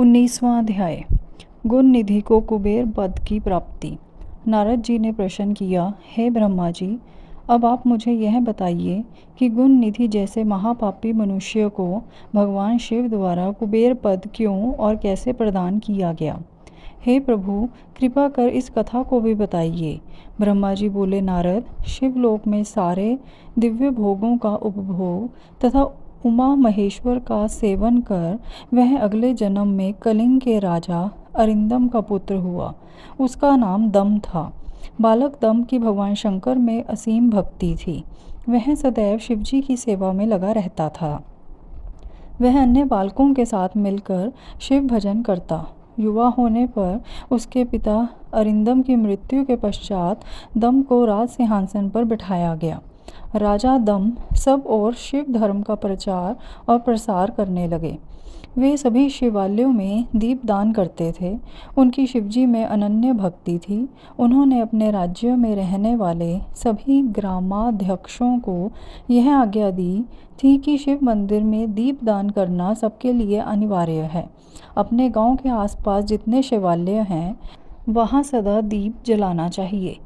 19वां अध्याय। गुण निधि को कुबेर पद की प्राप्ति। नारद जी ने प्रश्न किया, हे ब्रह्मा जी, अब आप मुझे यह बताइए कि गुण निधि जैसे महापापी मनुष्य को भगवान शिव द्वारा कुबेर पद क्यों और कैसे प्रदान किया गया। हे प्रभु, कृपा कर इस कथा को भी बताइए। ब्रह्मा जी बोले, नारद, शिवलोक में सारे दिव्य भोगों का उपभोग तथा उमा महेश्वर का सेवन कर वह अगले जन्म में कलिंग के राजा अरिंदम का पुत्र हुआ। उसका नाम दम था। बालक दम की भगवान शंकर में असीम भक्ति थी। वह सदैव शिवजी की सेवा में लगा रहता था। वह अन्य बालकों के साथ मिलकर शिव भजन करता। युवा होने पर उसके पिता अरिंदम की मृत्यु के पश्चात दम को राज सिंहासन पर बिठाया गया। राजा दम सब ओर शिव धर्म का प्रचार और प्रसार करने लगे। वे सभी शिवालयों में दीपदान करते थे। उनकी शिवजी में अनन्य भक्ति थी। उन्होंने अपने राज्यों में रहने वाले सभी ग्रामाध्यक्षों को यह आज्ञा दी थी कि शिव मंदिर में दीपदान करना सबके लिए अनिवार्य है। अपने गांव के आसपास जितने शिवालय हैं वहां सदा दीप जलाना चाहिए।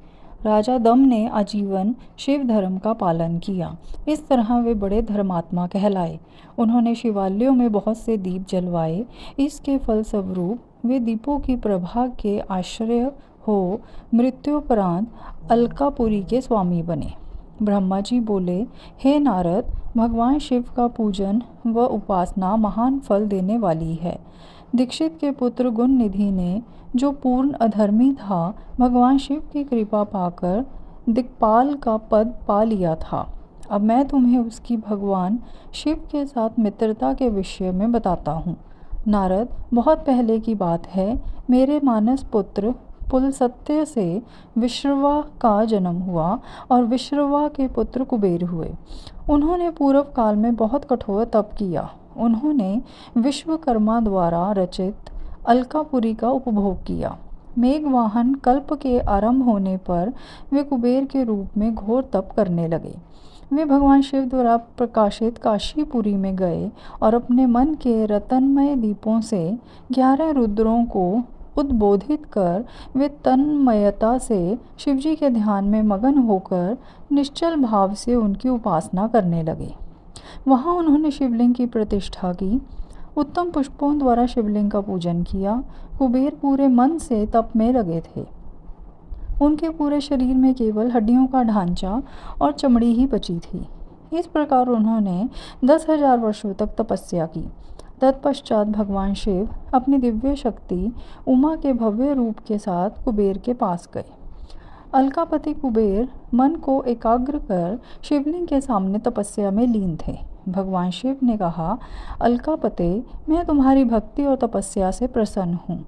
राजा दम ने आजीवन शिव धर्म का पालन किया। इस तरह वे बड़े धर्मात्मा कहलाए। उन्होंने शिवालयों में बहुत से दीप जलवाए। इसके फलस्वरूप वे दीपों की प्रभा के आश्रय हो मृत्युपरांत अलकापुरी के स्वामी बने। ब्रह्मा जी बोले, हे नारद, भगवान शिव का पूजन व उपासना महान फल देने वाली है। दीक्षित के पुत्र गुण निधि ने, जो पूर्ण अधर्मी था, भगवान शिव की कृपा पाकर दिक्पाल का पद पा लिया था। अब मैं तुम्हें उसकी भगवान शिव के साथ मित्रता के विषय में बताता हूँ। नारद, बहुत पहले की बात है। मेरे मानस पुत्र पुलस्त्य से विश्रवा का जन्म हुआ और विश्रवा के पुत्र कुबेर हुए। उन्होंने पूर्व काल में बहुत कठोर तप किया। उन्होंने विश्वकर्मा द्वारा रचित अलकापुरी का उपभोग किया। मेघवाहन कल्प के आरंभ होने पर वे कुबेर के रूप में घोर तप करने लगे। वे भगवान शिव द्वारा प्रकाशित काशीपुरी में गए और अपने मन के रतनमय दीपों से 11 रुद्रों को उद्बोधित कर वे तन्मयता से शिवजी के ध्यान में मगन होकर निश्चल भाव से उनकी उपासना करने लगे। वहाँ उन्होंने शिवलिंग की प्रतिष्ठा की। उत्तम पुष्पों द्वारा शिवलिंग का पूजन किया। कुबेर पूरे मन से तप में लगे थे। उनके पूरे शरीर में केवल हड्डियों का ढांचा और चमड़ी ही बची थी। इस प्रकार उन्होंने 10,000 वर्षों तक तपस्या की। तत्पश्चात भगवान शिव अपनी दिव्य शक्ति उमा के भव्य रूप के साथ कुबेर के पास गए। अलकापति कुबेर मन को एकाग्र कर शिवलिंग के सामने तपस्या में लीन थे। भगवान शिव ने कहा, अलकापते, मैं तुम्हारी भक्ति और तपस्या से प्रसन्न हूँ।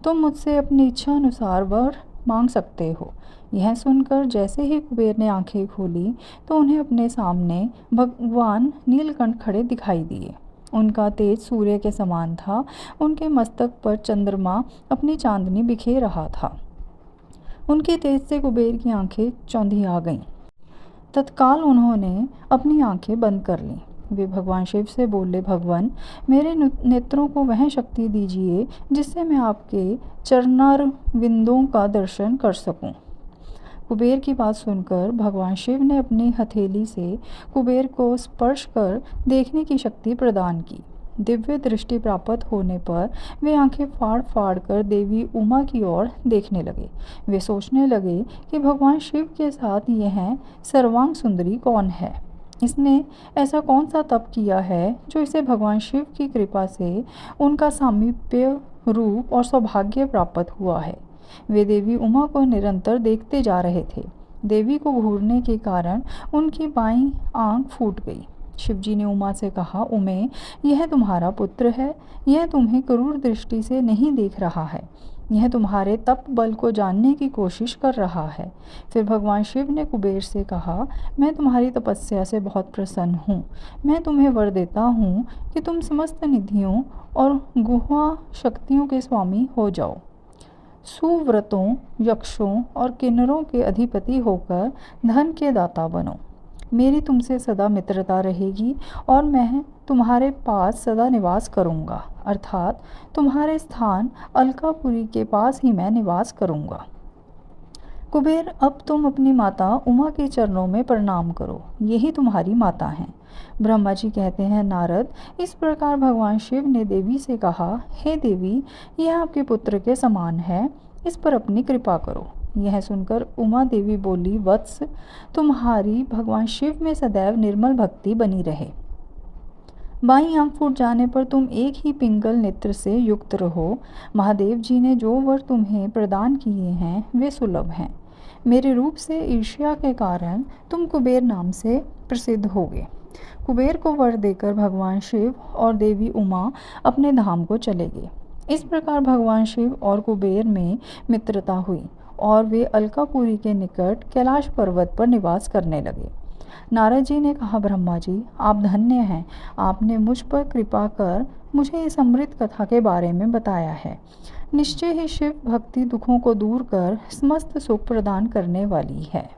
तुम मुझसे अपनी इच्छा अनुसार वर मांग सकते हो। यह सुनकर जैसे ही कुबेर ने आंखें खोली तो उन्हें अपने सामने भगवान नीलकंठ खड़े दिखाई दिए। उनका तेज सूर्य के समान था। उनके मस्तक पर चंद्रमा अपनी चांदनी बिखेर रहा था। उनके तेज से कुबेर की आंखें चौंधिया गईं। तत्काल उन्होंने अपनी आंखें बंद कर लीं। वे भगवान शिव से बोले, भगवान, मेरे नेत्रों को वह शक्ति दीजिए जिससे मैं आपके चरणारविंदों का दर्शन कर सकूं। कुबेर की बात सुनकर भगवान शिव ने अपनी हथेली से कुबेर को स्पर्श कर देखने की शक्ति प्रदान की। दिव्य दृष्टि प्राप्त होने पर वे आंखें फाड़ फाड़ कर देवी उमा की ओर देखने लगे। वे सोचने लगे कि भगवान शिव के साथ यह सर्वांग सुंदरी कौन है। इसने ऐसा कौन सा तप किया है जो इसे भगवान शिव की कृपा से उनका सामीप्य रूप और सौभाग्य प्राप्त हुआ है। वे देवी उमा को निरंतर देखते जा रहे थे। देवी को घूरने के कारण उनकी बाईं आंख फूट गई। शिवजी ने उमा से कहा, उमे, यह तुम्हारा पुत्र है। यह तुम्हें क्रूर दृष्टि से नहीं देख रहा है। यह तुम्हारे तप बल को जानने की कोशिश कर रहा है। फिर भगवान शिव ने कुबेर से कहा, मैं तुम्हारी तपस्या से बहुत प्रसन्न हूँ। मैं तुम्हें वर देता हूँ कि तुम समस्त निधियों और गुहा शक्तियों के स्वामी हो जाओ। सुव्रतों, यक्षों और किन्नरों के अधिपति होकर धन के दाता बनो। मेरी तुमसे सदा मित्रता रहेगी और मैं तुम्हारे पास सदा निवास करूँगा, अर्थात तुम्हारे स्थान अलकापुरी के पास ही मैं निवास करूँगा। कुबेर, अब तुम अपनी माता उमा के चरणों में प्रणाम करो, यही तुम्हारी माता हैं। ब्रह्मा जी कहते हैं, नारद, इस प्रकार भगवान शिव ने देवी से कहा, हे देवी, यह आपके पुत्र के समान है, इस पर अपनी कृपा करो। यह सुनकर उमा देवी बोली, वत्स, तुम्हारी भगवान शिव में सदैव निर्मल भक्ति बनी रहे। बाईं आंख फूट जाने पर तुम एक ही पिंगल नेत्र से युक्त रहो। महादेव जी ने जो वर तुम्हें प्रदान किए हैं वे सुलभ हैं। मेरे रूप से ईर्ष्या के कारण तुम कुबेर नाम से प्रसिद्ध होगे। कुबेर को वर देकर भगवान शिव और देवी उमा अपने धाम को चले गए। इस प्रकार भगवान शिव और कुबेर में मित्रता हुई और वे अलकापुरी के निकट कैलाश पर्वत पर निवास करने लगे। नारद जी ने कहा, ब्रह्मा जी, आप धन्य हैं, आपने मुझ पर कृपा कर मुझे इस अमृत कथा के बारे में बताया है। निश्चय ही शिव भक्ति दुखों को दूर कर समस्त सुख प्रदान करने वाली है।